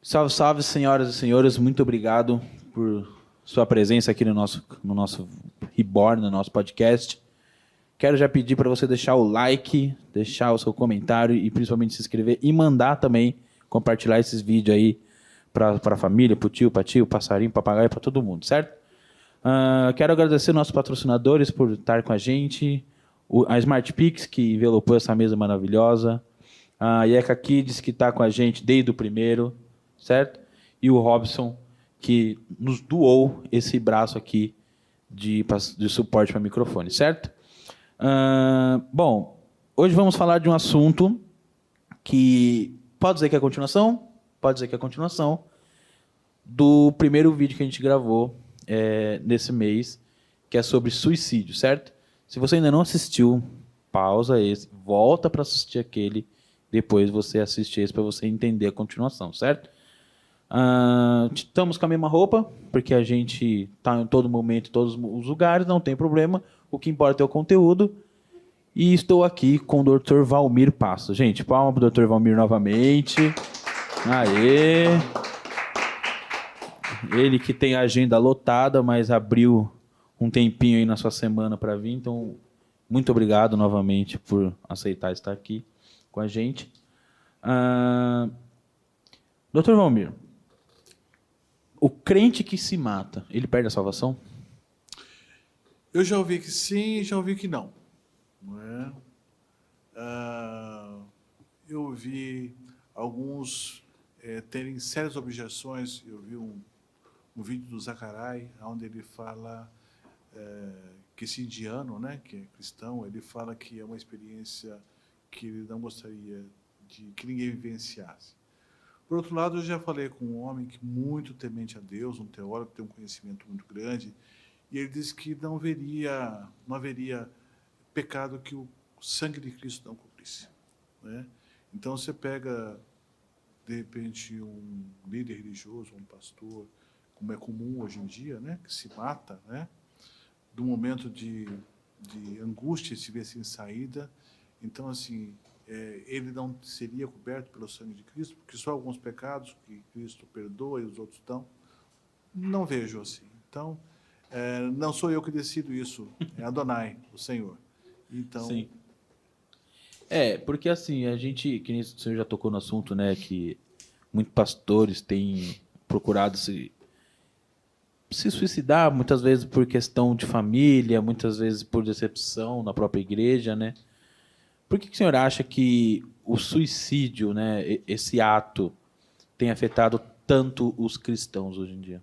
Salve, salve, senhoras e senhores. Muito obrigado por sua presença aqui no nosso Reborn, no nosso podcast. Quero já pedir para você deixar o like, deixar o seu comentário e principalmente se inscrever e mandar também compartilhar esses vídeos aí para a família, para o tio, para tio, passarinho, papagaio, para todo mundo, certo? Quero agradecer nossos patrocinadores por estar com a gente, a Smart Pix, que envelopou essa mesa maravilhosa, a Yeka Kids, que está com a gente desde o primeiro, certo? E o Robson, que nos doou esse braço aqui de suporte para microfone, certo? Bom, hoje vamos falar de um assunto que pode dizer que é a continuação, pode dizer que é a continuação do primeiro vídeo que a gente gravou nesse mês, que é sobre suicídio, certo? Se você ainda não assistiu, pausa esse, volta para assistir aquele, depois você assiste esse para você entender a continuação, certo? Estamos com a mesma roupa, porque a gente está em todo momento, em todos os lugares, não tem problema. O que importa é o conteúdo. E estou aqui com o Dr. Valmir Passo. Gente, palma para o Dr. Valmir novamente. Aê! Ele que tem a agenda lotada, mas abriu um tempinho aí na sua semana para vir. Então, muito obrigado novamente por aceitar estar aqui com a gente. Dr. Valmir, o crente que se mata, ele perde a salvação? Eu já ouvi que sim e já ouvi que não. Não é? Eu ouvi alguns terem sérias objeções. Eu vi um vídeo do Zacarai, onde ele fala que esse indiano, né, que é cristão, ele fala que é uma experiência que ele não gostaria de que ninguém vivenciasse. Por outro lado, eu já falei com um homem que muito temente a Deus, um teólogo que tem um conhecimento muito grande, e ele disse que não haveria pecado que o sangue de Cristo não cobrisse, né? Então, você pega, de repente, um líder religioso, um pastor, como é comum hoje em dia, né, que se mata, né, de um momento de angústia, se vê sem saída. Então, assim, ele não seria coberto pelo sangue de Cristo, porque só alguns pecados que Cristo perdoa e os outros não. Não vejo assim. Então, não sou eu que decido isso, é Adonai, o Senhor. Então, sim. Porque assim, a gente, que nem o senhor já tocou no assunto, né, que muitos pastores têm procurado se suicidar, muitas vezes por questão de família, muitas vezes por decepção na própria igreja, né? Por que o senhor acha que o suicídio, né, esse ato, tem afetado tanto os cristãos hoje em dia?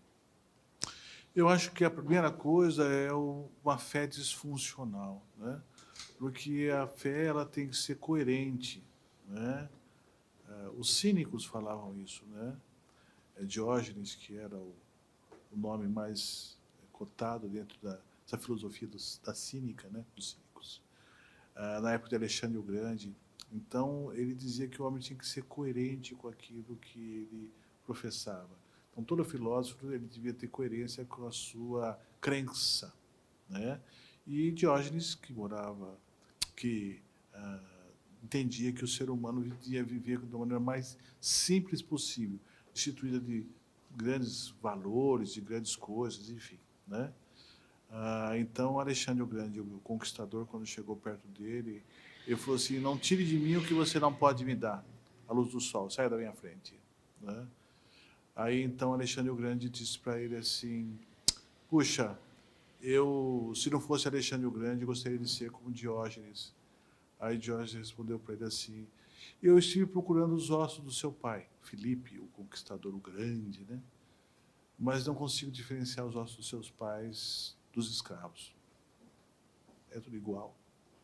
eu acho que a primeira coisa é uma fé disfuncional, né? Porque a fé ela tem que ser coerente, né? Os cínicos falavam isso, né? Diógenes, que era o nome mais cotado dentro dessa filosofia da cínica, né? Dos cínicos, na época de Alexandre o Grande. Então, ele dizia que o homem tinha que ser coerente com aquilo que ele professava. Então, todo filósofo ele devia ter coerência com a sua crença, né? E Diógenes, que entendia que o ser humano devia viver da maneira mais simples possível, destituída de grandes valores, de grandes coisas, enfim, né? Então, Alexandre o Grande, o conquistador, quando chegou perto dele, ele falou assim: não tire de mim o que você não pode me dar, a luz do sol, saia da minha frente, né? Aí, então, Alexandre o Grande disse para ele assim: puxa, se não fosse Alexandre o Grande, gostaria de ser como Diógenes. Aí Diógenes respondeu para ele assim: eu estive procurando os ossos do seu pai, Filipe, o conquistador, o grande, né? Mas não consigo diferenciar os ossos dos seus pais dos escravos. É tudo igual,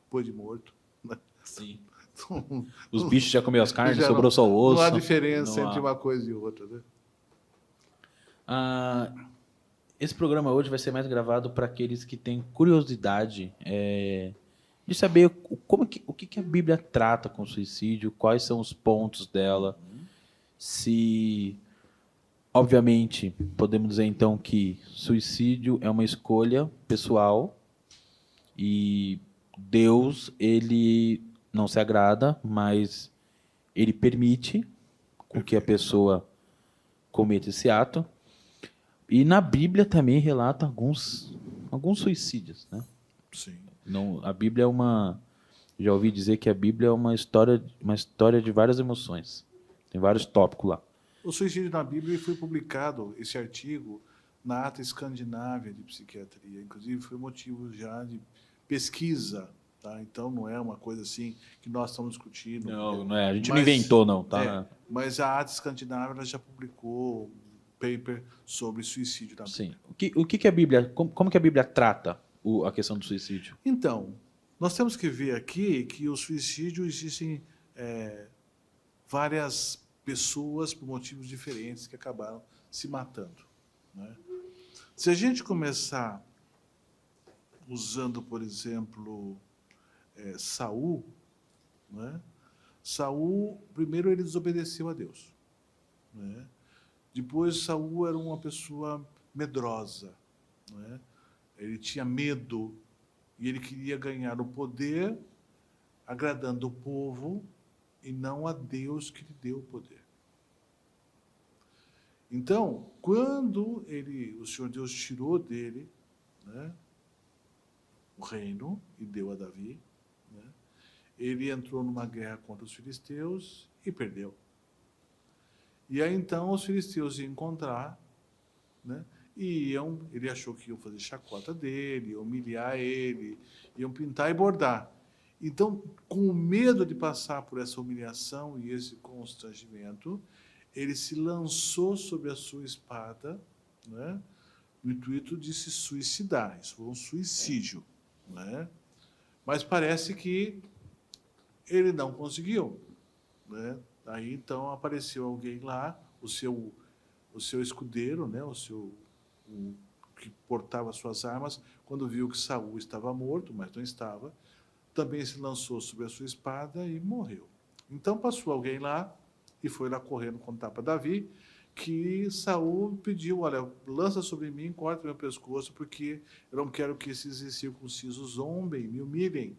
depois de morto, né? Sim. Então, Os bichos já comeu as carnes, já sobrou só o osso. não há diferença Não entre há. uma coisa e outra, né? Esse programa hoje vai ser mais gravado para aqueles que têm curiosidade de saber o que a Bíblia trata com o suicídio, quais são os pontos dela. Se, obviamente, podemos dizer então que suicídio é uma escolha pessoal e Deus, ele não se agrada, mas ele permite com que a pessoa cometa esse ato. E na Bíblia também relata alguns suicídios, né? Sim. Não, a Bíblia é uma... Já ouvi dizer que a Bíblia é uma história de várias emoções. Tem vários tópicos lá. O suicídio na Bíblia foi publicado, esse artigo, na Ata Escandinávia de Psiquiatria. Inclusive, foi motivo já de pesquisa. Tá? Então, não é uma coisa assim que nós estamos discutindo. Não é. A gente não inventou, não. Tá? Mas a Ata Escandinávia ela já publicou um paper sobre suicídio na Bíblia. Sim. O que a Bíblia... Como que a Bíblia trata a questão do suicídio? Então, nós temos que ver aqui que o suicídio existem várias pessoas por motivos diferentes que acabaram se matando. Né? Se a gente começar usando, por exemplo, Saul, né? Saul, primeiro ele desobedeceu a Deus. Né? Depois, Saul era uma pessoa medrosa. Né? Ele tinha medo e ele queria ganhar o poder agradando o povo e não a Deus que lhe deu o poder. Então, quando o Senhor Deus tirou dele, né, o reino e deu a Davi, né, ele entrou numa guerra contra os filisteus e perdeu. E aí então os filisteus iam encontrar, né, e ele achou que iam fazer chacota dele, iam humilhar ele, iam pintar e bordar. Então, com o medo de passar por essa humilhação e esse constrangimento, ele se lançou sobre a sua espada, né, no intuito de se suicidar. Isso foi um suicídio. Né? Mas parece que ele não conseguiu. Né? Aí, então, apareceu alguém lá, o seu escudeiro, né, o que portava suas armas, quando viu que Saul estava morto, mas não estava, também se lançou sobre a sua espada e morreu. Então passou alguém lá e foi lá correndo contar para Davi que Saul pediu, olha, lança sobre mim, corta meu pescoço, porque eu não quero que esses incircuncisos zombem, me humilhem.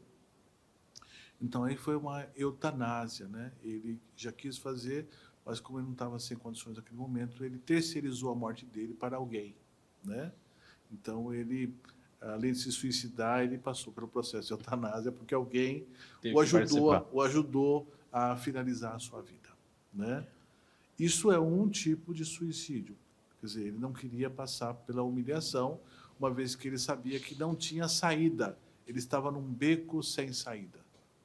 Então aí foi uma eutanásia, né? Ele já quis fazer, mas como ele não estava sem condições naquele momento, ele terceirizou a morte dele para alguém, né? Então ele, além de se suicidar, ele passou pelo processo de eutanásia porque alguém o ajudou a finalizar a sua vida, né? Isso é um tipo de suicídio. Quer dizer, ele não queria passar pela humilhação, uma vez que ele sabia que não tinha saída. Ele estava num beco sem saída.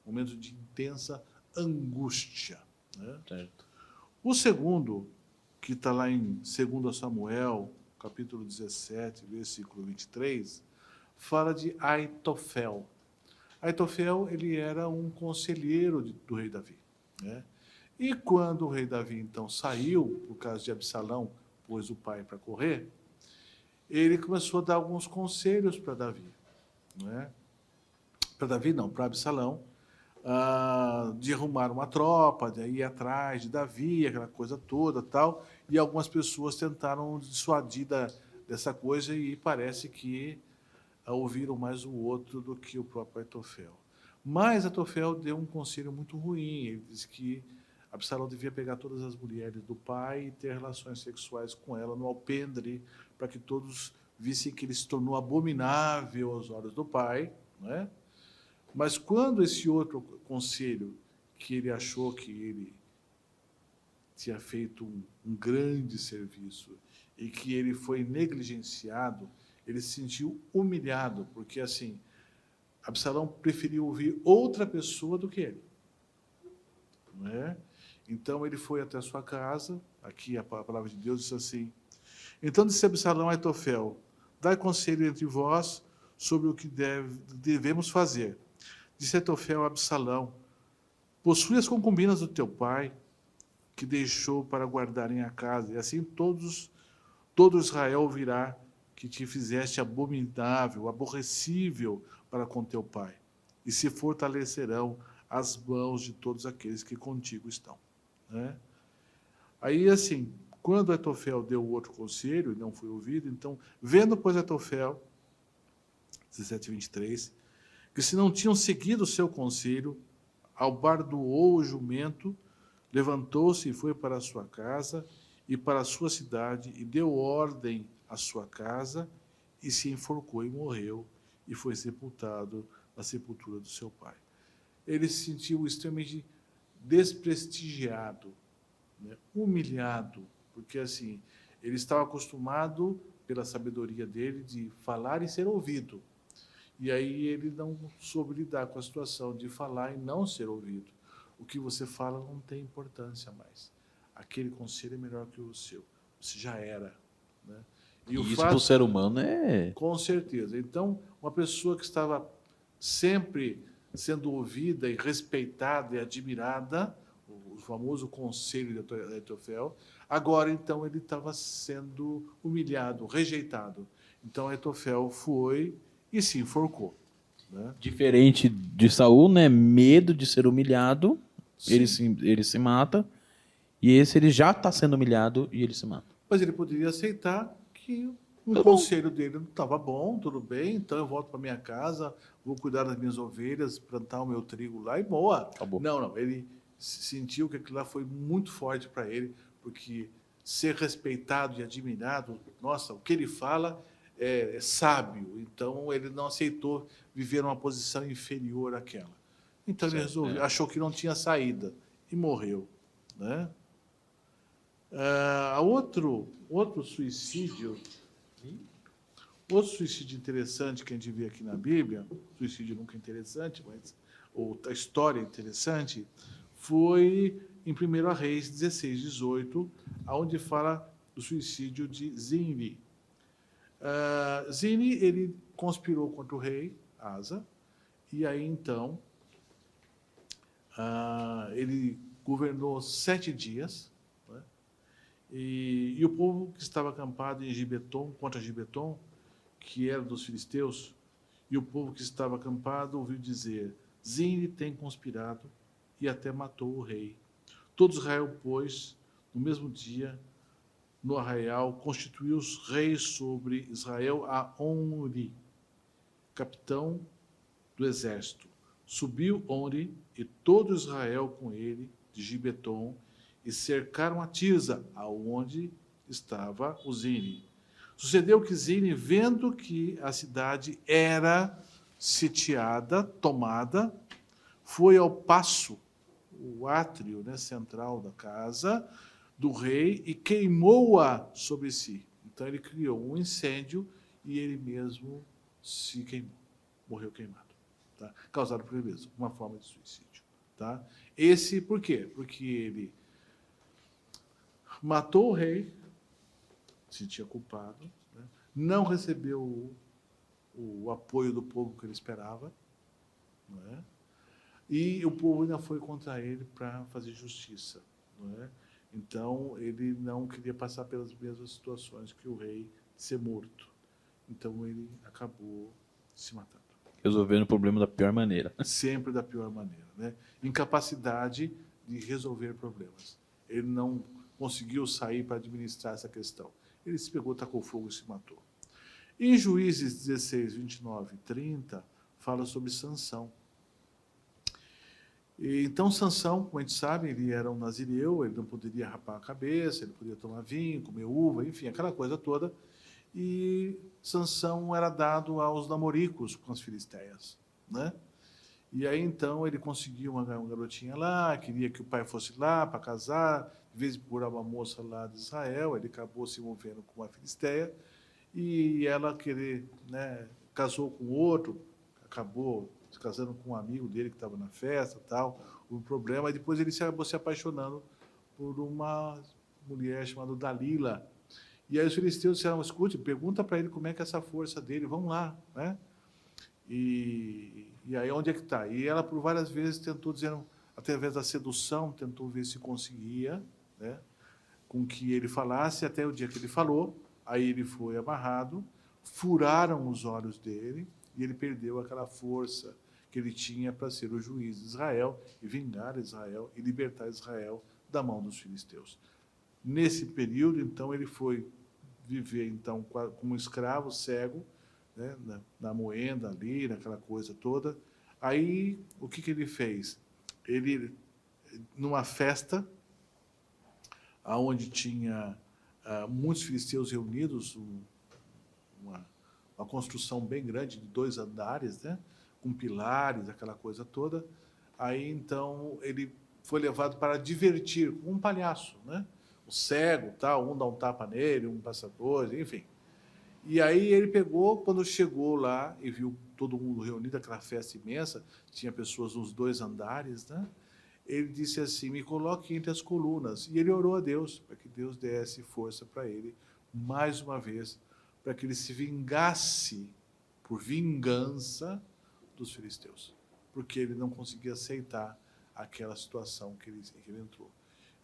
Um momento de intensa angústia. Né? Certo. O segundo, que está lá em 2 Samuel, capítulo 17, versículo 23, fala de Aitofel. Aitofel, ele era um conselheiro do rei Davi. Né? E quando o rei Davi, então, saiu, por causa de Absalão, pôs o pai para correr, ele começou a dar alguns conselhos para Davi. Né? Para Davi, não, para Absalão, de arrumar uma tropa, de ir atrás de Davi, aquela coisa toda, tal. E algumas pessoas tentaram dissuadir dessa coisa e parece que ouviram mais o outro do que o próprio Aitofel. Mas Aitofel deu um conselho muito ruim. Ele disse que Absalão devia pegar todas as mulheres do pai e ter relações sexuais com ela no alpendre, para que todos vissem que ele se tornou abominável aos olhos do pai, né? Mas quando esse outro conselho, que ele achou que ele tinha feito um grande serviço e que ele foi negligenciado, ele se sentiu humilhado, porque assim, Absalão preferiu ouvir outra pessoa do que ele. Não é? Então ele foi até a sua casa, aqui a palavra de Deus diz assim: então disse Absalão a Aitofel: dai conselho entre vós sobre o que devemos fazer. Disse Aitofel a Absalão: possui as concubinas do teu pai, que deixou para guardarem a casa, e assim todo Israel virá que te fizeste abominável, aborrecível para com teu pai, e se fortalecerão as mãos de todos aqueles que contigo estão. Né? Aí, assim, quando Aitofel deu o outro conselho e não foi ouvido, então, vendo, pois, Aitofel, 17:23, que se não tinham seguido o seu conselho, albardoou o jumento, levantou-se e foi para a sua casa, e para a sua cidade, e deu ordem à sua casa, e se enforcou e morreu, e foi sepultado na sepultura do seu pai. Ele se sentiu extremamente desprestigiado, né? Humilhado, porque assim, ele estava acostumado, pela sabedoria dele, de falar e ser ouvido. E aí ele não soube lidar com a situação de falar e não ser ouvido. O que você fala não tem importância mais. Aquele conselho é melhor que o seu. Você já era, né? E isso para o ser humano é... Com certeza. Então, uma pessoa que estava sempre sendo ouvida e respeitada e admirada, o famoso conselho de Aitofel, agora, então, ele estava sendo humilhado, rejeitado. Então, Aitofel foi e se enforcou, né? Diferente de Saul, né? Medo de ser humilhado, Sim. ele se mata. E esse ele já está sendo humilhado e ele se mata. Mas ele poderia aceitar que o Tá bom. conselho dele não estava bom, tudo bem, então eu volto para minha casa, vou cuidar das minhas ovelhas, plantar o meu trigo lá e boa. Acabou. Não, ele sentiu que aquilo lá foi muito forte para ele, porque ser respeitado e admirado, nossa, o que ele fala é sábio, então ele não aceitou viver numa posição inferior àquela. Então ele resolveu, achou que não tinha saída e morreu, né? Outro suicídio interessante que a gente vê aqui na Bíblia, suicídio nunca é interessante, mas a história interessante, foi em 1 Reis 16, 18, onde fala do suicídio de Zimri. Zimri, ele conspirou contra o rei Asa, e aí então ele governou 7 dias, né? E o povo que estava acampado em Gibeton, contra Gibeton, que era dos filisteus, e o povo que estava acampado ouviu dizer: Zimri tem conspirado e até matou o rei. Todo Israel, pois, no mesmo dia, no arraial, constituiu os reis sobre Israel a Onri, capitão do exército. Subiu Onri e todo Israel com ele, de Gibeton, e cercaram a Tirza, aonde estava o Zimri. Sucedeu que Zimri, vendo que a cidade era sitiada, tomada, foi ao paço, o átrio, né, central da casa do rei, e queimou-a sobre si. Então ele criou um incêndio e ele mesmo se queimou, morreu queimado, tá? Causado por ele mesmo, uma forma de suicídio, tá? Esse por quê? Porque ele matou o rei, se sentia culpado, né? Não recebeu o apoio do povo que ele esperava, não é? E o povo ainda foi contra ele para fazer justiça, não é? Então, ele não queria passar pelas mesmas situações que o rei, de ser morto. Então, ele acabou se matando. Resolvendo o problema da pior maneira. Sempre da pior maneira, né? Incapacidade de resolver problemas. Ele não conseguiu sair para administrar essa questão. Ele se pegou, tacou fogo e se matou. Em Juízes 16, 29 e 30, fala sobre Sansão. Então, Sansão, como a gente sabe, ele era um nazireu, ele não poderia rapar a cabeça, ele podia tomar vinho, comer uva, enfim, aquela coisa toda. E Sansão era dado aos namoricos com as filisteias, né? E aí, então, ele conseguiu uma garotinha lá, queria que o pai fosse lá para casar, de vez em quando uma moça lá de Israel, ele acabou se envolvendo com uma filisteia, e ela né, casou com outro, acabou se casando com um amigo dele que estava na festa, tal, o problema, e depois ele acabou se apaixonando por uma mulher chamada Dalila. E aí os filisteus disseram: escute, pergunta para ele como é que é essa força dele, vamos lá, né? E aí onde é que está? E ela por várias vezes tentou, dizendo, através da sedução, tentou ver se conseguia, né, com que ele falasse, até o dia que ele falou, aí ele foi amarrado, furaram os olhos dele, e ele perdeu aquela força que ele tinha para ser o juiz de Israel, e vingar Israel, e libertar Israel da mão dos filisteus. Nesse período, então, ele foi viver então como um escravo cego, né, na moenda ali, naquela coisa toda. Aí, o que ele fez? Ele, numa festa, aonde tinha muitos filisteus reunidos, uma construção bem grande de 2 andares, né? Com pilares, aquela coisa toda. Aí, então, ele foi levado para divertir, como um palhaço, né? O cego, tal, um dá um tapa nele, um passa coisa, enfim. E aí ele pegou, quando chegou lá e viu todo mundo reunido, aquela festa imensa, tinha pessoas nos 2 andares, né? Ele disse assim, me coloque entre as colunas. E ele orou a Deus, para que Deus desse força para ele, mais uma vez, para que ele se vingasse, por vingança, dos filisteus. Porque ele não conseguia aceitar aquela situação que ele entrou.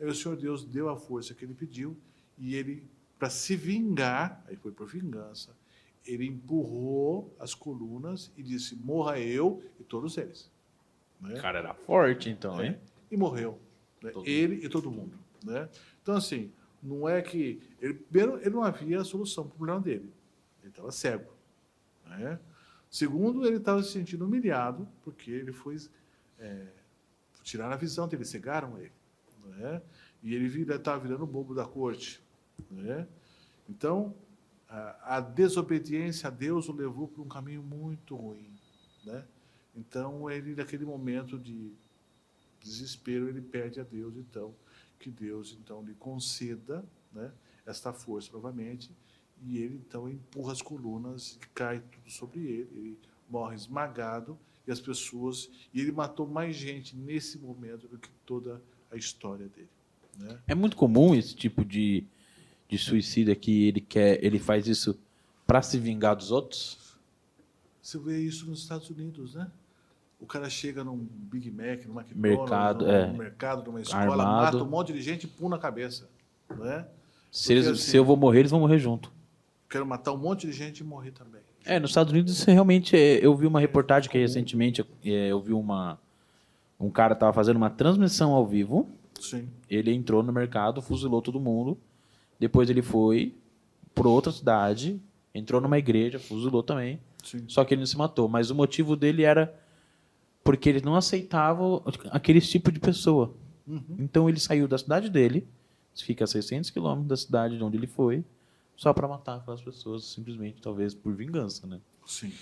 Aí o Senhor Deus deu a força que ele pediu, e ele, para se vingar, aí foi por vingança, ele empurrou as colunas e disse, morra eu e todos eles. Né? O cara era forte, então, hein? E morreu. Né? Ele e todo mundo. Né? Então, assim, não é que... Primeiro, ele não havia solução para o problema dele. Ele estava cego. Né? Segundo, ele estava se sentindo humilhado, porque ele foi... tiraram a visão dele, cegaram ele. Né? E ele estava virando o bobo da corte. Né? Então, a desobediência a Deus o levou para um caminho muito ruim. Né? Então, ele, naquele momento de desespero, ele pede a Deus, então, que Deus então lhe conceda, né, esta força novamente, e ele então empurra as colunas e cai tudo sobre ele morre esmagado, e as pessoas... E ele matou mais gente nesse momento do que toda a história dele. Né? É muito comum esse tipo de suicídio que ele faz isso para se vingar dos outros? Você vê isso nos Estados Unidos, né? O cara chega num Big Mac, num McDonald's, num mercado, numa escola, armado, mata um monte de gente e pula na cabeça. Né? Se eu vou morrer, eles vão morrer junto. Quero matar um monte de gente e morrer também. Nos Estados Unidos, realmente, eu vi uma reportagem que recentemente eu vi um cara estava fazendo uma transmissão ao vivo. Sim. Ele entrou no mercado, fuzilou todo mundo. Depois ele foi para outra cidade, entrou numa igreja, fuzilou também. Sim. Só que ele não se matou. Mas o motivo dele era porque ele não aceitava aquele tipo de pessoa. Uhum. Então ele saiu da cidade dele, fica a 600 quilômetros da cidade de onde ele foi, só para matar aquelas pessoas, simplesmente, talvez por vingança, né? Sim.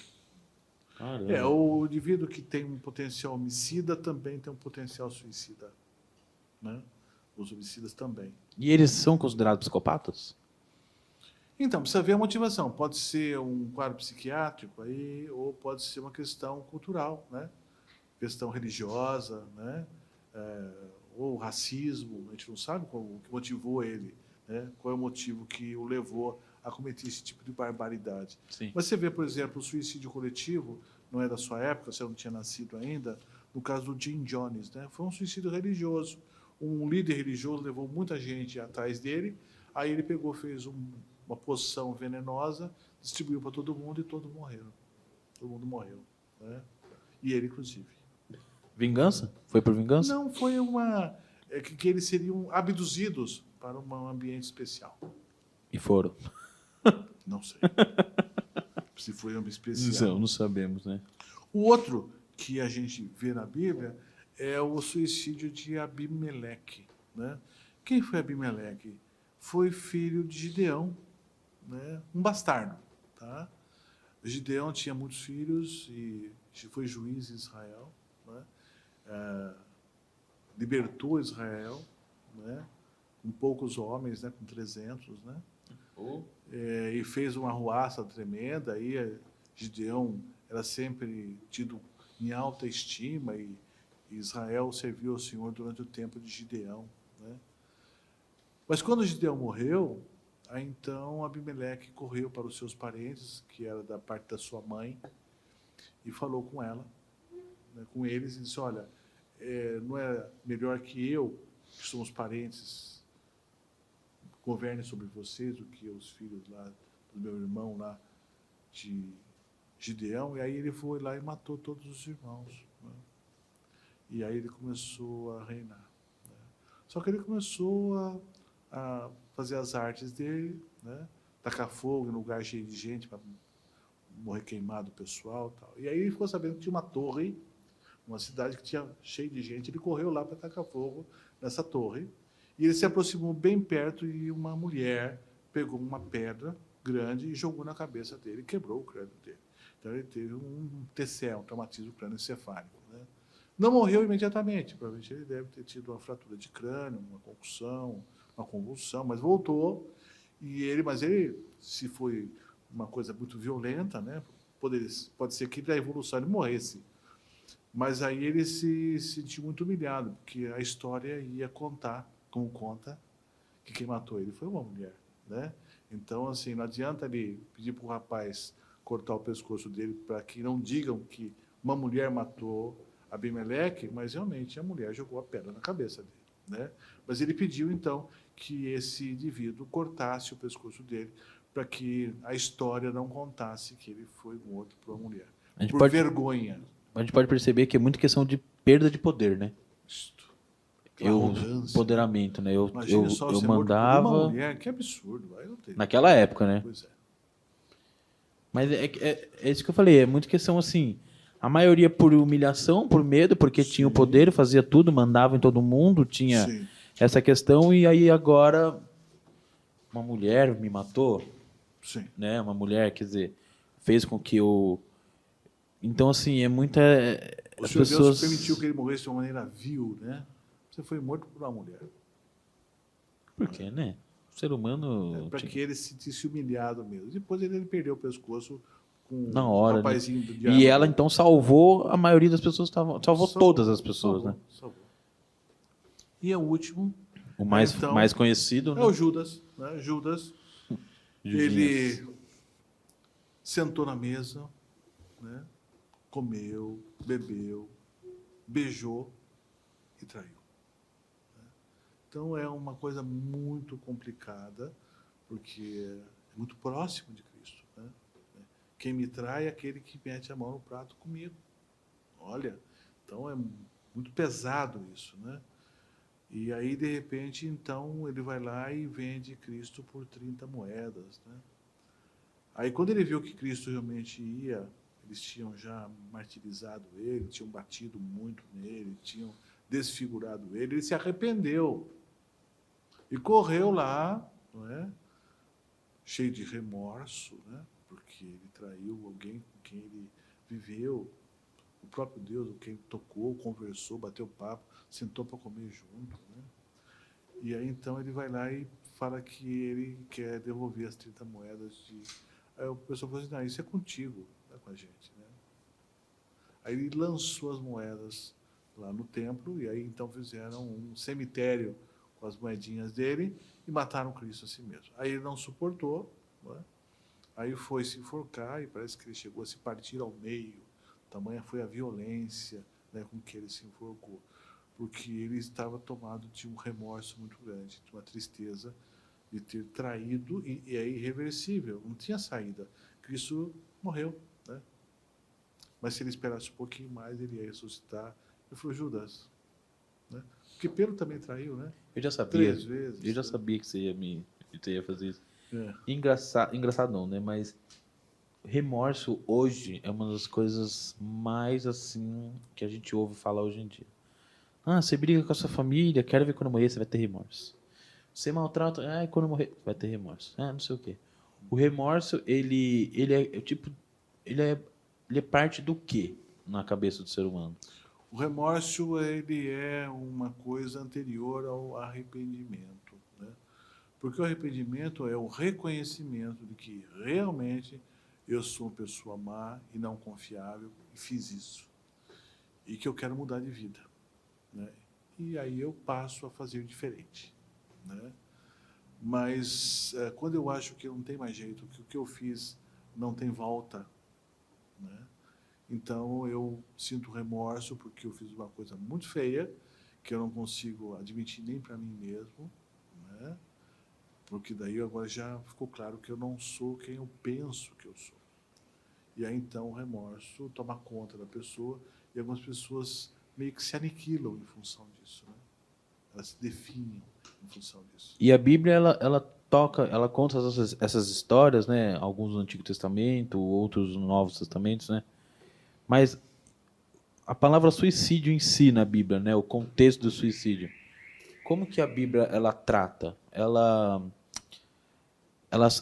Caramba. O indivíduo que tem um potencial homicida também tem um potencial suicida. Né? Os homicidas também. E eles são considerados psicopatas? Então, precisa ver a motivação. Pode ser um quadro psiquiátrico aí, ou pode ser uma questão cultural, né? Questão religiosa, né? Ou racismo. A gente não sabe o que motivou ele, né? Qual é o motivo que o levou a cometer esse tipo de barbaridade. Sim. Mas você vê, por exemplo, o suicídio coletivo, não é da sua época, você não tinha nascido ainda, no caso do Jim Jones, né? Foi um suicídio religioso. Um líder religioso levou muita gente atrás dele, aí ele pegou, fez uma poção venenosa, distribuiu para todo mundo e todos morreram. Todo mundo morreu. Né? E ele, inclusive. Vingança? Foi por vingança? Não, foi que eles seriam abduzidos para um ambiente especial. E foram? Não sei. Se foi um especial. Não sabemos, né? O outro que a gente vê na Bíblia é o suicídio de Abimeleque. Né? Quem foi Abimeleque? Foi filho de Gideão, né? Um bastardo. Tá? Gideão tinha muitos filhos e foi juiz em Israel. Né? Libertou Israel, né? Com poucos homens, né? Com 300. Né? E fez uma arruaça tremenda. Aí Gideão era sempre tido em alta estima e Israel serviu ao Senhor durante o tempo de Gideão. Né? Mas quando Gideão morreu, aí então Abimeleque correu para os seus parentes, que era da parte da sua mãe, e falou com ela, né, com eles, e disse, olha, não é melhor que eu, que somos parentes, governe sobre vocês do que os filhos lá, do meu irmão lá, de Gideão? E aí ele foi lá e matou todos os irmãos. Né? E aí ele começou a reinar. Né? Só que ele começou a fazer as artes dele, né? Tacar fogo em lugar cheio de gente para morrer queimado o pessoal. Tal. E aí ele ficou sabendo que tinha uma torre, uma cidade que tinha cheio de gente. Ele correu lá para tacar fogo nessa torre. E ele se aproximou bem perto e uma mulher pegou uma pedra grande e jogou na cabeça dele, quebrou o crânio dele. Então ele teve um TCE, um traumatismo crânioencefálico, né? Não morreu imediatamente, provavelmente ele deve ter tido uma fratura de crânio, uma concussão, uma convulsão, mas voltou. Mas ele, se foi uma coisa muito violenta, né? Pode ser que da evolução ele morresse. Mas aí ele se sentiu muito humilhado, porque a história ia contar, como conta, que quem matou ele foi uma mulher, né? Então, assim, não adianta ele pedir para o rapaz cortar o pescoço dele para que não digam que uma mulher matou Abimeleque, mas realmente a mulher jogou a pedra na cabeça dele, né? Mas ele pediu, então, que esse indivíduo cortasse o pescoço dele para que a história não contasse que ele foi morto por uma mulher. Por vergonha. A gente pode perceber que é muito questão de perda de poder, né? Empoderamento, né? Eu mandava. Uma mulher, que absurdo. Naquela época, né? Pois é. Mas é isso que eu falei, é muito questão assim. A maioria por humilhação, por medo, porque tinha o poder, fazia tudo, mandava em todo mundo, tinha essa questão, e aí agora uma mulher me matou, né? Uma mulher, quer dizer, fez com que eu... Então, assim, é muita... O Senhor Deus permitiu que ele morresse de uma maneira vil, né? Você foi morto por uma mulher. Por quê, né? O ser humano... para que ele se sentisse humilhado mesmo. Depois ele perdeu o pescoço com na hora, um rapazinho né? do diabo. E ela, então, salvou a maioria das pessoas. Salvou todas as pessoas, né? Salvou. E o último... O mais conhecido, né? É o Judas. Né? Judas, ele sentou na mesa, né? Comeu, bebeu, beijou e traiu. Então, é uma coisa muito complicada, porque é muito próximo de Cristo. Né? Quem me trai é aquele que mete a mão no prato comigo. Olha, então é muito pesado isso, né? E aí, de repente, então, ele vai lá e vende Cristo por 30 moedas, né? Aí, quando ele viu que Cristo realmente ia, eles tinham já martirizado ele, tinham batido muito nele, tinham desfigurado ele se arrependeu. E correu lá, não é? Cheio de remorso, né? Porque ele traiu alguém com quem ele viveu, o próprio Deus, com quem tocou, conversou, bateu papo, sentou para comer junto. Né? E aí então ele vai lá e fala que ele quer devolver as 30 moedas de... Aí o pessoal falou assim, não, isso é contigo, não é com a gente. Né? Aí ele lançou as moedas lá no templo, e aí então fizeram um cemitério com as moedinhas dele e mataram Cristo a si mesmo. Aí ele não suportou, né? Aí foi se enforcar e parece que ele chegou a se partir ao meio. Tamanha foi a violência, né, com que ele se enforcou, porque ele estava tomado de um remorso muito grande, de uma tristeza de ter traído, e é irreversível, não tinha saída. Cristo morreu, né? Mas se ele esperasse um pouquinho mais, ele ia ressuscitar. Ele falou, Judas, né? Porque Pedro também traiu, né? Eu já sabia. 3 vezes. Eu já sabia que você ia fazer isso. É. Engraçado não, né? Mas remorso hoje é uma das coisas mais assim que a gente ouve falar hoje em dia. Ah, você briga com a sua família, quero ver quando morrer, você vai ter remorso. Você maltrata, quando morrer, vai ter remorso. Não sei o quê. O remorso, ele é tipo, ele é parte do quê na cabeça do ser humano? O remorso, ele é uma coisa anterior ao arrependimento, né? Porque o arrependimento é o reconhecimento de que realmente eu sou uma pessoa má e não confiável e fiz isso. E que eu quero mudar de vida, né? E aí eu passo a fazer diferente, né? Mas quando eu acho que não tem mais jeito, que o que eu fiz não tem volta, né? Então, eu sinto remorso porque eu fiz uma coisa muito feia, que eu não consigo admitir nem para mim mesmo, né? Porque daí agora já ficou claro que eu não sou quem eu penso que eu sou. E aí, então, o remorso toma conta da pessoa, e algumas pessoas meio que se aniquilam em função disso, né? Elas se definem em função disso. E a Bíblia, ela conta essas histórias, né? Alguns no Antigo Testamento, outros no Novo Testamento, né? Mas a palavra suicídio em si na Bíblia, né? O contexto do suicídio. como que a Bíblia ela trata? Ela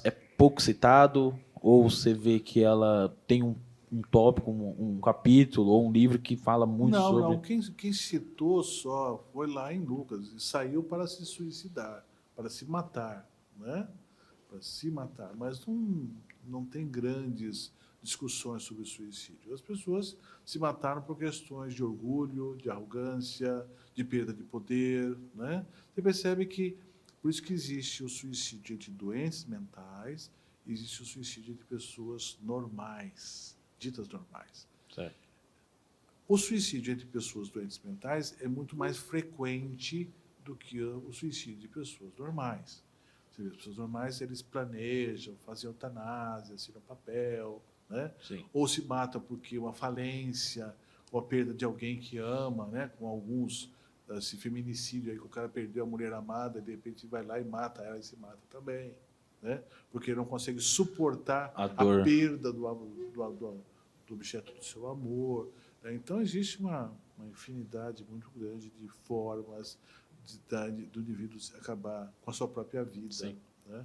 é pouco citado ou você vê que ela tem um tópico, um capítulo ou um livro que fala muito Não, sobre... não. Quem citou só foi lá em Lucas e saiu para se suicidar, para se matar, né? Para se matar. Mas não tem grandes discussões sobre suicídio. As pessoas se mataram por questões de orgulho, de arrogância, de perda de poder, né? Você percebe que por isso que existe o suicídio entre doentes mentais, existe o suicídio entre pessoas normais, ditas normais. Certo. O suicídio entre pessoas doentes mentais é muito mais frequente do que o suicídio de pessoas normais. Você vê, as pessoas normais, eles planejam, fazem eutanásia, assinam papel, né? Sim. Ou se matam porque uma falência, ou a perda de alguém que ama, né? Com alguns, esse feminicídio aí, que o cara perdeu a mulher amada, e de repente vai lá e mata ela e se mata também, né? Porque não consegue suportar A a dor. perda do objeto do seu amor. Então, existe uma infinidade muito grande de formas do indivíduo acabar com a sua própria vida. Sim. Né?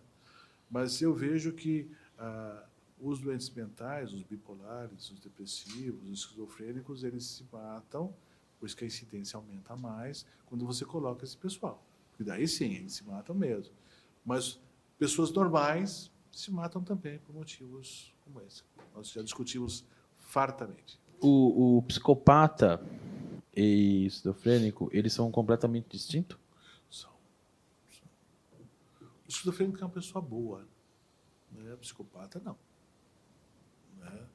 Mas eu vejo que os doentes mentais, os bipolares, os depressivos, os esquizofrênicos, eles se matam, por isso que a incidência aumenta mais quando você coloca esse pessoal. Porque daí sim, eles se matam mesmo. Mas pessoas normais se matam também por motivos como esse. Nós já discutimos fartamente. O psicopata e esquizofrênico, eles são completamente distintos? São. O esquizofrênico é uma pessoa boa, né? O psicopata não. Né?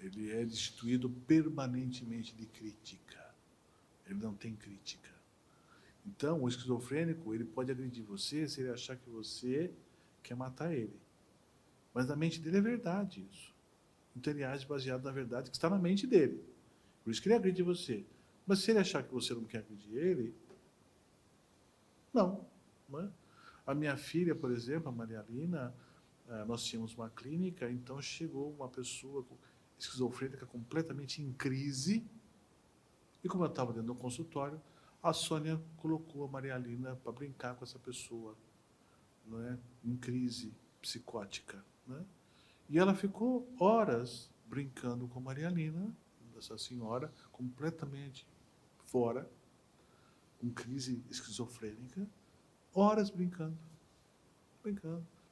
Ele é destituído permanentemente de crítica. Ele não tem crítica. Então, o esquizofrênico, ele pode agredir você se ele achar que você quer matar ele. Mas na mente dele é verdade isso. Então ele age baseado na verdade que está na mente dele. Por isso que ele agride você. Mas se ele achar que você não quer agredir ele, não. Não é? A minha filha, por exemplo, a Maria Lina, nós tínhamos uma clínica, então chegou uma pessoa esquizofrênica completamente em crise, e como eu estava dentro do consultório, a Sônia colocou a Maria Lina para brincar com essa pessoa, não é? Em crise psicótica. Né? E ela ficou horas brincando com a Maria Lina, essa senhora, completamente fora, com crise esquizofrênica, horas brincando.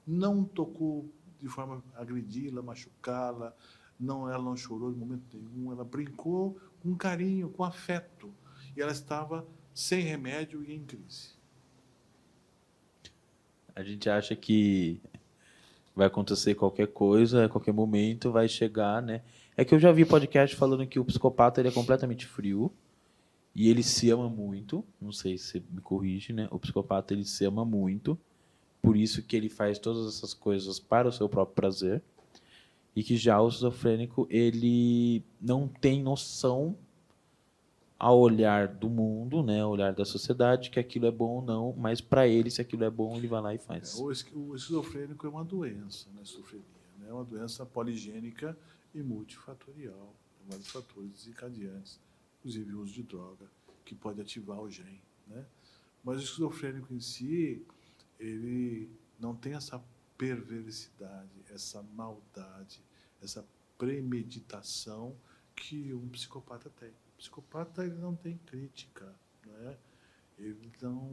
Não tocou de forma a agredi-la, machucá-la, ela não chorou em momento nenhum, ela brincou com carinho, com afeto. E ela estava sem remédio e em crise. A gente acha que vai acontecer qualquer coisa, a qualquer momento vai chegar, né? É que eu já vi podcast falando que o psicopata ele é completamente frio e ele se ama muito. Não sei se você me corrige, né? O psicopata ele se ama muito, por isso que ele faz todas essas coisas para o seu próprio prazer. E que já o esquizofrênico ele não tem noção ao olhar do mundo, né, ao olhar da sociedade, que aquilo é bom ou não, mas para ele, se aquilo é bom, ele vai lá e faz. O esquizofrênico é uma doença, né? Esquizofrenia, né? É uma doença poligênica e multifatorial. Tem vários fatores desencadeantes, inclusive o uso de droga, que pode ativar o gene. Né? Mas o esquizofrênico em si, ele não tem essa perversidade, essa maldade, essa premeditação que um psicopata tem. O psicopata ele não tem crítica, né? Ele não,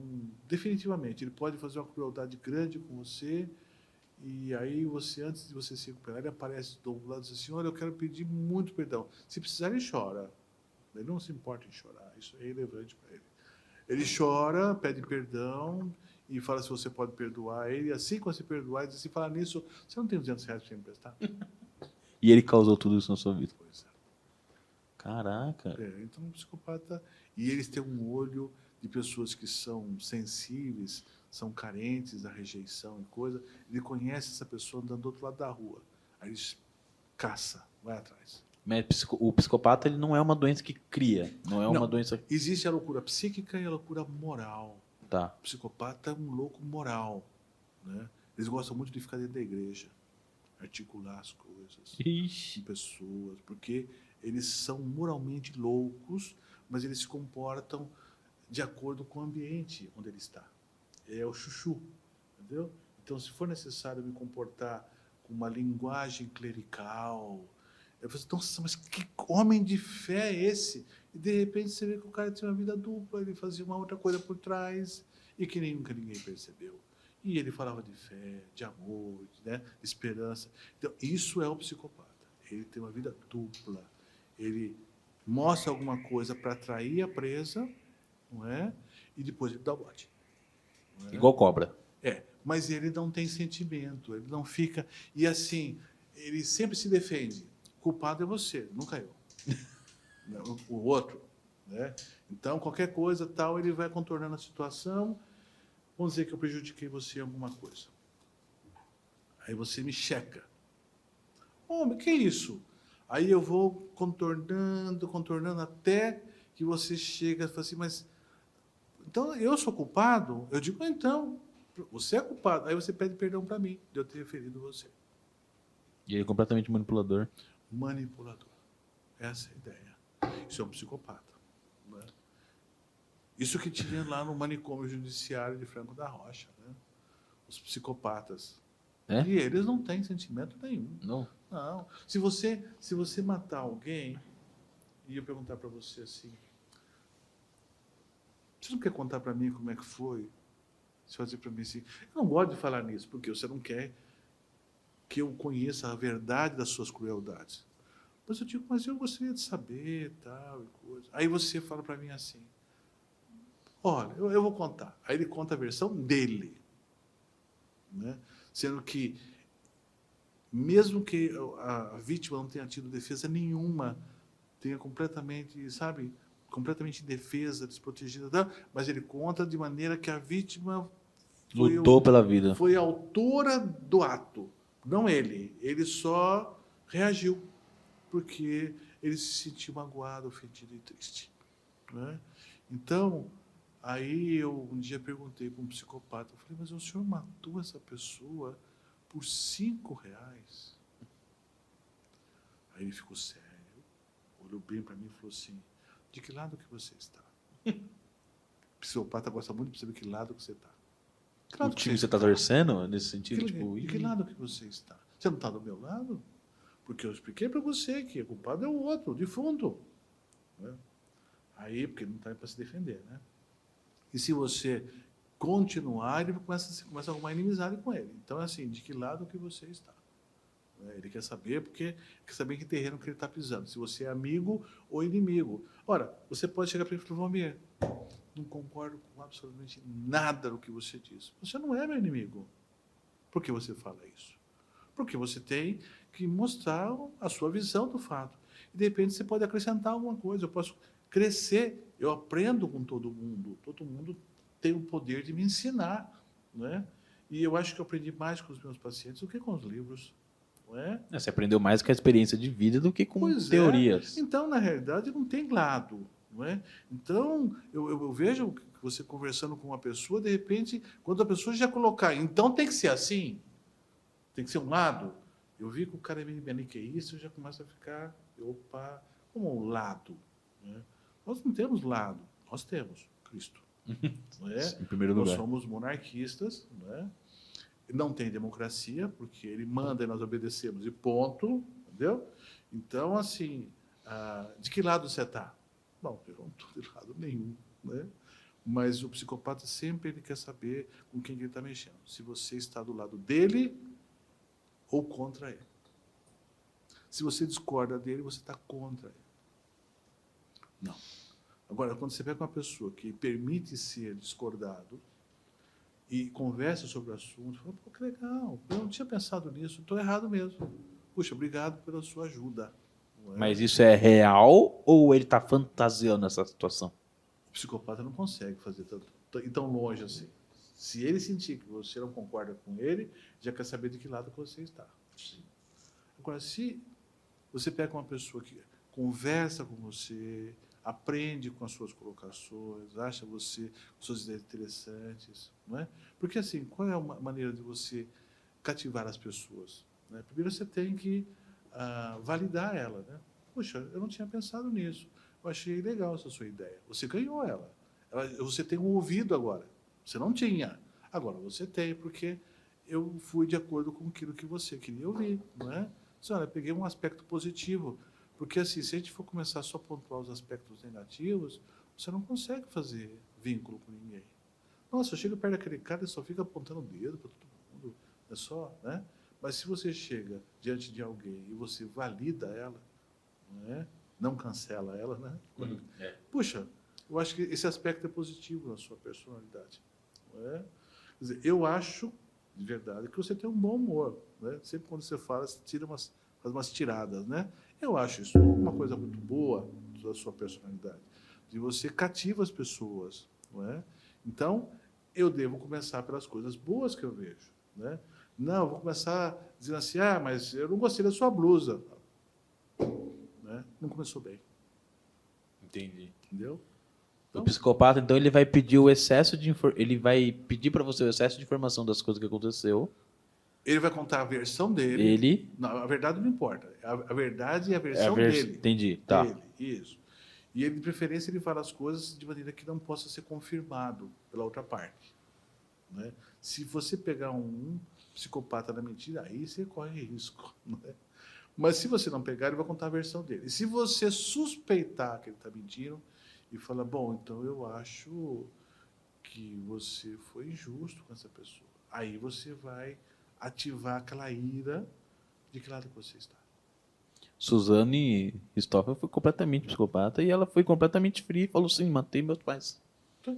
definitivamente, ele pode fazer uma crueldade grande com você e aí você, antes de você se recuperar, ele aparece do lado e diz assim, olha, eu quero pedir muito perdão. Se precisar, ele chora. Ele não se importa em chorar, isso é irrelevante para ele. Ele chora, pede perdão e fala se você pode perdoar ele. E assim que você perdoar, ele diz assim, falar nisso, você não tem R$200 para me emprestar? E ele causou tudo isso na sua vida. Pois é. Caraca. Então, um psicopata... E eles têm um olho de pessoas que são sensíveis, são carentes da rejeição e coisa. Ele conhece essa pessoa andando do outro lado da rua. Aí ele caça, vai atrás. Mas o psicopata ele não é uma doença que cria, não é uma Não, doença... existe a loucura psíquica e a loucura moral. Tá. O psicopata é um louco moral. Né? Eles gostam muito de ficar dentro da igreja, articular as coisas, Ixi. com pessoas, porque eles são moralmente loucos, mas eles se comportam de acordo com o ambiente onde ele está. É o chuchu, entendeu? Então, se for necessário me comportar com uma linguagem clerical, eu falo assim, nossa, mas que homem de fé é esse? E, de repente, você vê que o cara tinha uma vida dupla, ele fazia uma outra coisa por trás e que nunca ninguém percebeu. E ele falava de fé, de amor, né, de esperança. Então, isso é o psicopata. Ele tem uma vida dupla. Ele mostra alguma coisa para atrair a presa, não é? E depois ele dá o bote. Igual cobra. Mas ele não tem sentimento, ele não fica... E assim, ele sempre se defende. O culpado é você, nunca eu. O outro. Né? Então, qualquer coisa, tal, ele vai contornando a situação. Vamos dizer que eu prejudiquei você em alguma coisa. Aí você me checa. Homem, que é isso? Aí eu vou contornando até que você chega e fala assim, mas... Então, eu sou culpado? Eu digo, então, você é culpado. Aí você pede perdão para mim, de eu ter ferido você. E ele é completamente manipulador. Manipulador. Essa é a ideia. Isso é um psicopata. Né? Isso que tinha lá no manicômio judiciário de Franco da Rocha. Né? Os psicopatas. É? E eles não têm sentimento nenhum. Não. Não. Se você matar alguém, e eu perguntar para você assim, você não quer contar para mim como é que foi? Você vai dizer para mim assim, eu não gosto de falar nisso, porque você não quer que eu conheça a verdade das suas crueldades. Mas eu digo, mas eu gostaria de saber, tal, e coisa. Aí você fala para mim assim, olha, eu vou contar. Aí ele conta a versão dele. Né? Sendo que, mesmo que a vítima não tenha tido defesa nenhuma, tenha completamente, sabe, completamente indefesa, desprotegida, tá? Mas ele conta de maneira que a vítima Lutou pela vida. foi autora do ato, não ele. Ele só reagiu, porque ele se sentiu magoado, ofendido e triste. Né? Então, aí eu um dia perguntei para um psicopata, eu falei, mas o senhor matou essa pessoa por R$5? Aí ele ficou sério, olhou bem para mim e falou assim, de que lado que você está? O psicopata gosta muito de saber que lado que você está. O time que você está torcendo, nesse sentido? De que lado que você está? Você não está do meu lado? Porque eu expliquei para você que o culpado é o outro, o defunto. Né? Aí, porque não está para se defender. Né? E se você continuar, ele começa a arrumar inimizade com ele. Então, é assim, de que lado que você está? Ele quer saber, porque quer saber que terreno que ele está pisando, se você é amigo ou inimigo. Ora, você pode chegar para ele e falar, Valmir, não concordo com absolutamente nada do que você diz. Você não é meu inimigo. Por que você fala isso? Porque você tem que mostrar a sua visão do fato. E, de repente, você pode acrescentar alguma coisa. Eu posso crescer. Eu aprendo com todo mundo. Todo mundo tem o poder de me ensinar. Não é? E eu acho que eu aprendi mais com os meus pacientes do que com os livros. Não é? Você aprendeu mais com a experiência de vida do que com Pois teorias. É. Então, na realidade, não tem lado. Não é? Então, eu vejo que você conversando com uma pessoa, de repente, quando a pessoa já colocar, então tem que ser assim, tem que ser um lado. Eu vi que o cara é meio maniqueísta, eu já começo a ficar, opa, como um lado. Né? Nós não temos lado, nós temos Cristo. Não é? Em primeiro lugar. Nós somos monarquistas, não é? Não tem democracia, porque ele manda e nós obedecemos, e ponto, entendeu? Então, assim, de que lado você está? Bom, eu não estou de lado nenhum, né? Mas o psicopata sempre ele quer saber com quem ele está mexendo. Se você está do lado dele ou contra ele. Se você discorda dele, você está contra ele. Não. Agora, quando você pega uma pessoa que permite ser discordado e conversa sobre o assunto, fala, pô, que legal, eu não tinha pensado nisso, estou errado mesmo. Puxa, obrigado pela sua ajuda. Mas isso é real ou ele está fantasiando essa situação? O psicopata não consegue fazer tão longe assim. Se ele sentir que você não concorda com ele, já quer saber de que lado que você está. Agora, se você pega uma pessoa que conversa com você, aprende com as suas colocações, acha você suas ideias interessantes, não é? Porque assim, qual é a maneira de você cativar as pessoas? Né? Primeiro você tem que validar ela, né? Puxa, eu não tinha pensado nisso. Eu achei legal essa sua ideia. Você ganhou ela. Você tem um ouvido agora. Você não tinha. Agora você tem, porque eu fui de acordo com aquilo que você queria ouvir, não é? Olha, peguei um aspecto positivo, porque assim, se a gente for começar só a pontuar os aspectos negativos, você não consegue fazer vínculo com ninguém. Nossa, eu chego perto daquele cara e só fica apontando o dedo para todo mundo, é só, né? Mas se você chega diante de alguém e você valida ela, não é? Não cancela ela, né? Puxa, eu acho que esse aspecto é positivo na sua personalidade, não é? Quer dizer, eu acho de verdade que você tem um bom humor, né? Sempre quando você fala, você faz umas tiradas, né? Eu acho isso uma coisa muito boa da sua personalidade, de você cativa as pessoas, não é? Então, eu devo começar pelas coisas boas que eu vejo, né? Não, vou começar dizendo assim, mas eu não gostei da sua blusa, né? Não começou bem. Entendi. Entendeu? O psicopata, então, ele vai pedir o excesso de ele vai pedir para você o excesso de informação das coisas que aconteceu. Ele vai contar a versão dele. Ele. Não, a verdade não importa. A verdade é a versão dele. Entendi, tá. Dele, isso. E ele, de preferência, ele fala as coisas de maneira que não possa ser confirmado pela outra parte, né? Se você pegar um psicopata na mentira, aí você corre risco, né? Mas se você não pegar, ele vai contar a versão dele. E se você suspeitar que ele está mentindo e falar, bom, então eu acho que você foi injusto com essa pessoa, aí você vai ativar aquela ira de que lado você está. Suzane Stoffel foi completamente psicopata e ela foi completamente fria e falou assim, matei meus pais. Então,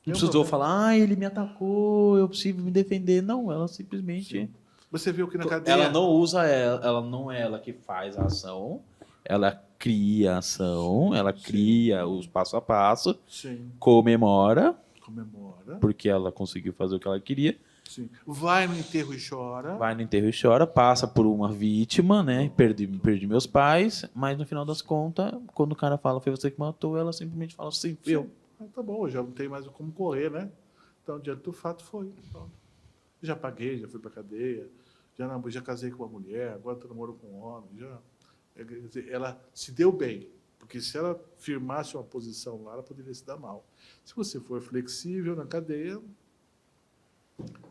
não precisou falar, ele me atacou, eu preciso me defender. Não, ela simplesmente... Sim. Você viu que na cadeia... Ela não usa ela não é ela que faz a ação, ela cria a ação, ela cria os passo a passo, comemora, porque ela conseguiu fazer o que ela queria. Sim. Vai no enterro e chora. Passa por uma vítima, né? Perdi meus pais, mas no final das contas, quando o cara fala foi você que matou, ela simplesmente fala assim, fui eu. Tá bom, já não tem mais como correr, né? Então, diante do fato, foi. Já paguei, já fui para cadeia, já casei com uma mulher, agora estou namorando com um homem. Ela se deu bem, porque se ela firmasse uma posição lá, ela poderia se dar mal. Se você for flexível na cadeia,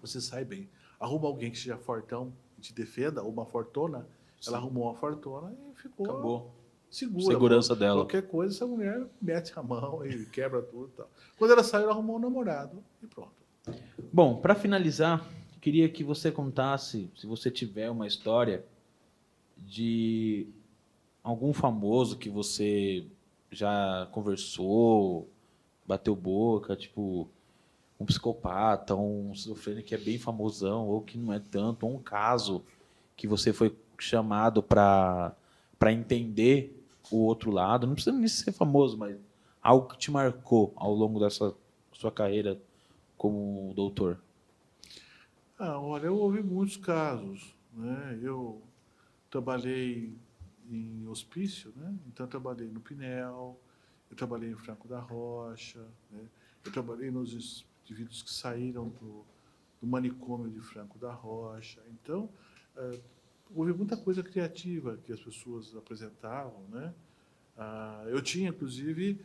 você sai bem. Arruma alguém que seja fortão e te defenda, ou uma fortona. Sim. Ela arrumou uma fortona e ficou... Acabou. Segura. Segurança dela. Qualquer coisa, essa mulher mete a mão e quebra tudo e tal. Quando ela saiu, ela arrumou um namorado e pronto. Bom, para finalizar, queria que você contasse, se você tiver uma história de algum famoso que você já conversou, bateu boca, tipo um psicopata, um esquizofrênico que é bem famosão ou que não é tanto, ou um caso que você foi chamado para entender o outro lado, não precisa nem ser famoso, mas algo que te marcou ao longo dessa sua carreira como doutor. Olha, eu ouvi muitos casos, né? Eu trabalhei em hospício, né? Então eu trabalhei no Pinel, eu trabalhei em Franco da Rocha, né? Eu trabalhei nos indivíduos que saíram do manicômio de Franco da Rocha. Então, houve muita coisa criativa que as pessoas apresentavam, né? Eu tinha, inclusive,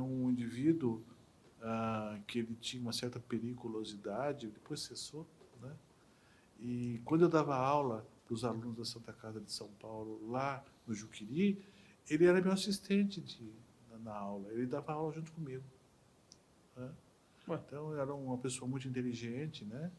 um indivíduo que ele tinha uma certa periculosidade, depois cessou, né? E quando eu dava aula para os alunos da Santa Casa de São Paulo, lá no Juqueri, ele era meu assistente na aula, ele dava aula junto comigo, né? Então, era uma pessoa muito inteligente, né?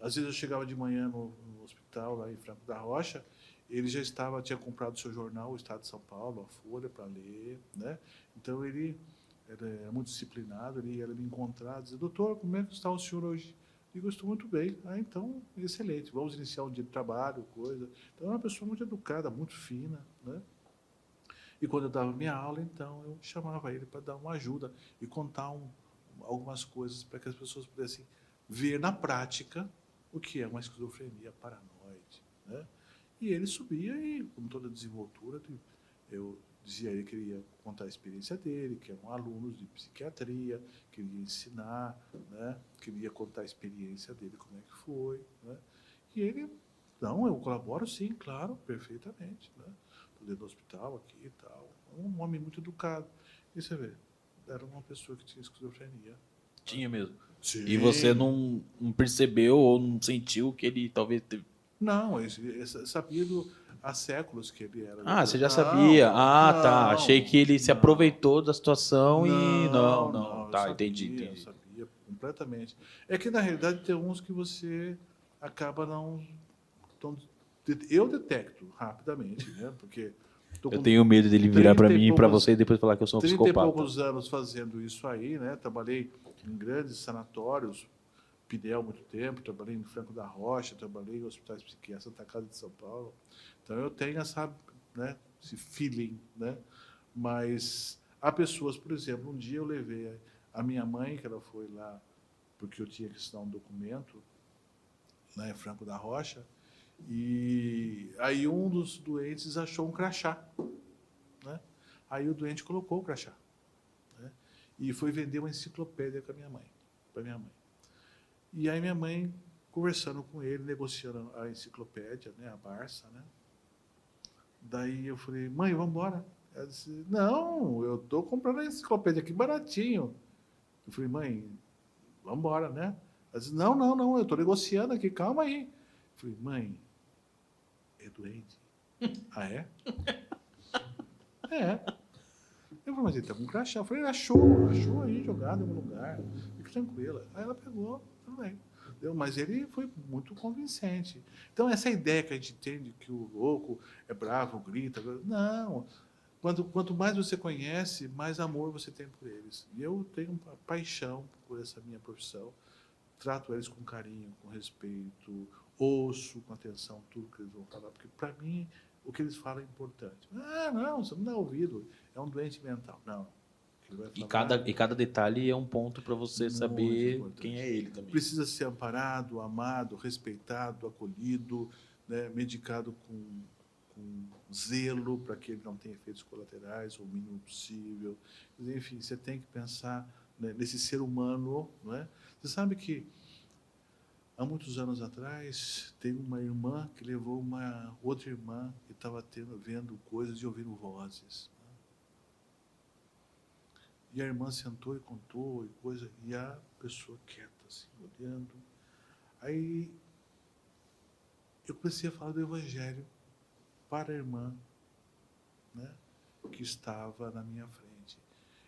Às vezes eu chegava de manhã no hospital, lá em Franco da Rocha, ele já tinha comprado o seu jornal, o Estado de São Paulo, a Folha, para ler, né? Então, ele era muito disciplinado, ele ia me encontrar, dizer, doutor, como é que está o senhor hoje? Eu digo, estou muito bem. Então, excelente, vamos iniciar um dia de trabalho, coisa. Então, é uma pessoa muito educada, muito fina, né? E quando eu dava minha aula, então, eu chamava ele para dar uma ajuda e contar algumas coisas para que as pessoas pudessem ver na prática o que é uma esquizofrenia paranoide, né? E ele subia e, com toda a desenvoltura, eu dizia a ele que ele ia contar a experiência dele, que eram alunos de psiquiatria, que ele ia ensinar, né? Que ele ia contar a experiência dele, como é que foi, né? E ele, não, eu colaboro sim, claro, perfeitamente, né? Estou dentro do hospital aqui e tal. Um homem muito educado. E você vê, era uma pessoa que tinha esquizofrenia. Tinha mesmo. Sim. E você não percebeu ou não sentiu que ele talvez teve... Não, sabia há séculos que ele era. Ah, você já Não, sabia. Ah, tá. não, Achei que ele se não. aproveitou da situação e... Não, Não. eu Tá, sabia, entendi. eu sabia completamente. É que, na realidade, tem uns que você acaba não... Eu detecto rapidamente, né? Porque Eu tenho medo dele virar pra mim e pra você e depois falar que eu sou um 30 e psicopata. poucos anos fazendo isso aí, né? Trabalhei em grandes sanatórios, Pinel muito tempo, trabalhei em Franco da Rocha, trabalhei em hospitais psiquiátricos, Santa Casa de São Paulo. Então eu tenho né, esse feeling, né? Mas há pessoas, por exemplo, um dia eu levei a minha mãe, que ela foi lá porque eu tinha que assinar um documento, né, em Franco da Rocha, e aí um dos doentes achou um crachá, né? Aí o doente colocou o crachá, né? E foi vender uma enciclopédia com a minha mãe, para minha mãe. E aí minha mãe, conversando com ele, negociando a enciclopédia, né, a Barça, né? Daí eu falei, mãe, vamos embora. Ela disse, não, eu estou comprando a enciclopédia aqui baratinho. Eu falei, mãe, vamos embora, né? Ela disse, não, eu estou negociando aqui, calma aí. Eu falei, mãe, é doente? Ah, é? É. Eu falei, mas ele está com crachá. Eu falei, achou aí jogado em algum lugar. Fique tranquila. Aí ela pegou, tudo bem. Mas ele foi muito convincente. Então, essa ideia que a gente tem de que o louco é bravo, grita... Não. Quanto mais você conhece, mais amor você tem por eles. E eu tenho uma paixão por essa minha profissão. Trato eles com carinho, com respeito, ouço com atenção tudo que eles vão falar, porque, para mim, o que eles falam é importante. Ah, não, você não dá ouvido, é um doente mental. Não. Ele vai falar, E cada detalhe é um ponto para você muito saber importante. quem é ele também. Precisa ser amparado, amado, respeitado, acolhido, né, medicado com zelo para que ele não tenha efeitos colaterais, o mínimo possível. Enfim, você tem que pensar, né, nesse ser humano. Não é? Você sabe que há muitos anos atrás, teve uma irmã que levou uma outra irmã que estava vendo coisas e ouvindo vozes. Né? E a irmã sentou e contou e coisa, e a pessoa quieta, assim, olhando. Aí eu comecei a falar do Evangelho para a irmã, né, que estava na minha frente.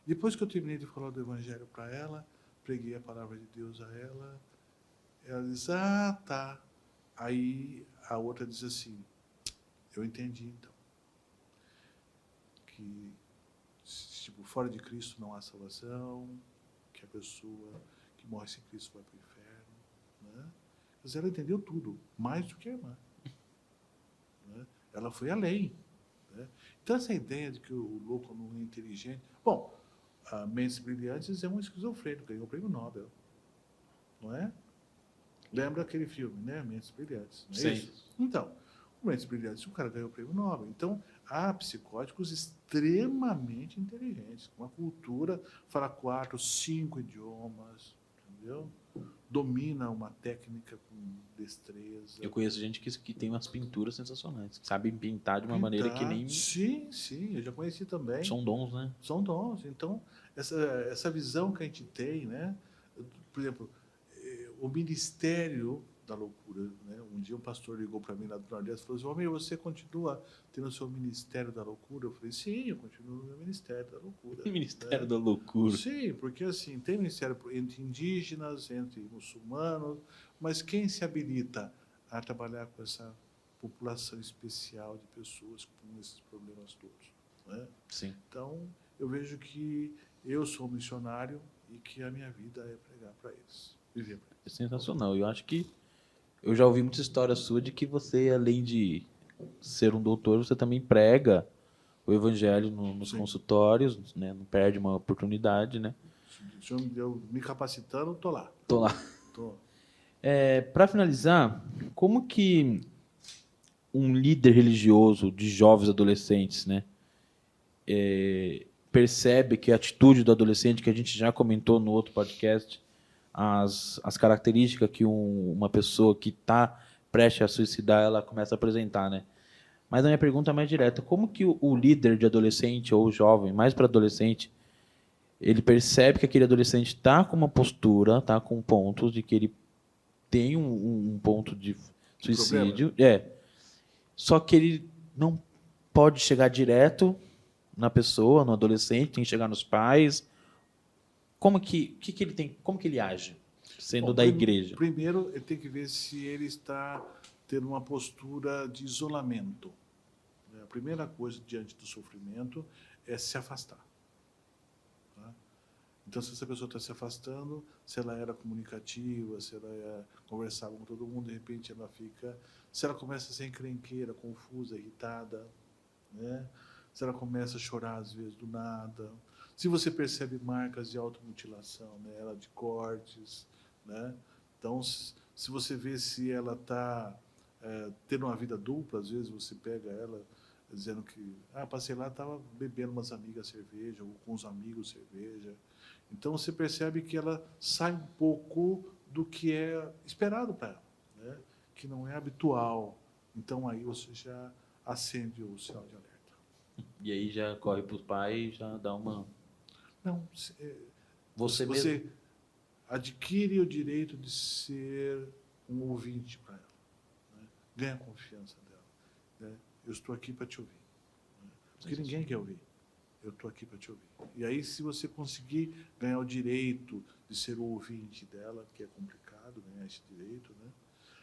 Depois que eu terminei de falar do Evangelho para ela, preguei a palavra de Deus a ela, ela disse, ah, tá. Aí a outra diz assim, eu entendi então, que tipo, fora de Cristo não há salvação, que a pessoa que morre sem Cristo vai para o inferno. Né? Mas ela entendeu tudo, mais do que a irmã. Né? Ela foi além. Né? Então, essa ideia de que o louco não é inteligente... Bom, a Mentes Brilhantes é um esquizofrênico, ganhou o prêmio Nobel. Não é? Lembra aquele filme, né? Mentes Brilhantes. Não é Sim. isso? Então, o Mentes Brilhantes, o cara ganhou o prêmio Nobel. Então, há psicóticos extremamente inteligentes, com uma cultura, fala 4, 5 idiomas, entendeu? Domina uma técnica com destreza. Eu conheço gente que tem umas pinturas sensacionais, que sabem pintar de uma maneira que nem... Sim, eu já conheci também. São dons, né? São dons. Então, essa visão que a gente tem, né? Por exemplo, o Ministério da Loucura, né? Um dia um pastor ligou para mim lá do Nordeste e falou assim, Almir, você continua tendo o seu Ministério da Loucura? Eu falei, sim, eu continuo no meu Ministério da Loucura. Ministério né? da Loucura. Sim, porque assim, tem ministério entre indígenas, entre muçulmanos, mas quem se habilita a trabalhar com essa população especial de pessoas com esses problemas todos? Né? Sim. Então, eu vejo que eu sou um missionário e que a minha vida é pregar para eles, viver para eles. É sensacional. Eu acho que eu já ouvi muita história sua de que você, além de ser um doutor, você também prega o evangelho nos consultórios, né? Não perde uma oportunidade, né? O senhor me deu, me capacitando, estou lá. Tô lá. Tô. Para finalizar, como que um líder religioso de jovens adolescentes, né, percebe que a atitude do adolescente, que a gente já comentou no outro podcast, as características que uma pessoa que está prestes a suicidar, ela começa a apresentar, né? Mas a minha pergunta é mais direta. Como que o líder de adolescente ou jovem, mais para adolescente, ele percebe que aquele adolescente está com uma postura, está com pontos de que ele tem um ponto de suicídio. Só que ele não pode chegar direto na pessoa, no adolescente, tem que chegar nos pais. Como que ele tem, como que ele age, sendo da igreja? Primeiro, ele tem que ver se ele está tendo uma postura de isolamento. A primeira coisa diante do sofrimento é se afastar. Tá? Então, se essa pessoa está se afastando, se ela era comunicativa, se ela conversava com todo mundo, de repente ela fica... Se ela começa a ser encrenqueira, confusa, irritada, né? Se ela começa a chorar às vezes do nada, se você percebe marcas de automutilação nela, de cortes, né? Então, se você vê se ela está tendo uma vida dupla, às vezes você pega ela dizendo que passei lá, estava bebendo umas amigas cerveja, ou com os amigos cerveja. Então, você percebe que ela sai um pouco do que é esperado para ela, né? Que não é habitual. Então, aí você já acende o sinal de alerta. E aí já corre para os pais, já dá uma... Não, Você adquire o direito de ser um ouvinte para ela, né? Ganha a confiança dela, né? Eu estou aqui para te ouvir, né? Porque ninguém quer ouvir. Eu estou aqui para te ouvir. E aí, se você conseguir ganhar o direito de ser o ouvinte dela, que é complicado ganhar esse direito, né?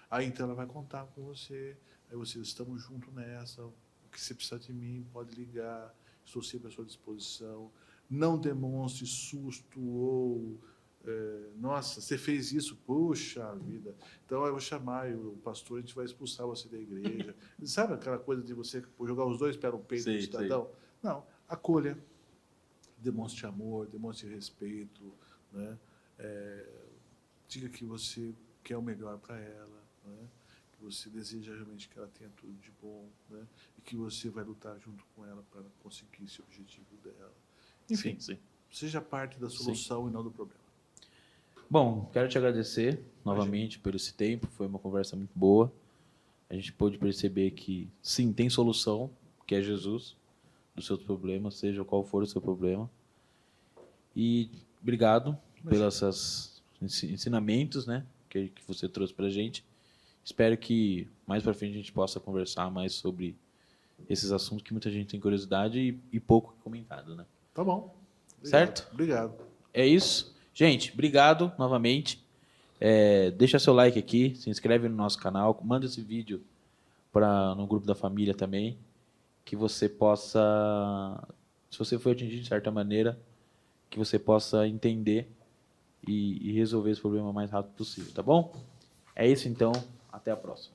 Aí então ela vai contar com você, aí vocês estamos juntos nessa, o que você precisar de mim, pode ligar, estou sempre à sua disposição. Não demonstre susto ou nossa, você fez isso, puxa vida. Então eu vou chamar o pastor, a gente vai expulsar você da igreja. Sabe aquela coisa de você jogar os dois pés no peito do cidadão? Não, acolha, demonstre amor, demonstre respeito, né? Diga que você quer o melhor para ela, né? Que você deseja realmente que ela tenha tudo de bom, né? E que você vai lutar junto com ela para conseguir esse objetivo dela. Enfim, seja parte da solução e não do problema. Bom, quero te agradecer novamente por esse tempo, foi uma conversa muito boa. A gente pôde perceber que, sim, tem solução, que é Jesus, dos seus problemas, seja qual for o seu problema. E obrigado pelos esses ensinamentos, né, que você trouxe para a gente. Espero que mais para frente a gente possa conversar mais sobre esses assuntos que muita gente tem curiosidade e pouco comentado, né? Tá bom. Obrigado. Certo? Obrigado. É isso. Gente, obrigado novamente. Deixa seu like aqui, se inscreve no nosso canal, manda esse vídeo no grupo da família também, que você possa, se você for atingido de certa maneira, que você possa entender e resolver esse problema o mais rápido possível, tá bom? É isso então, até a próxima.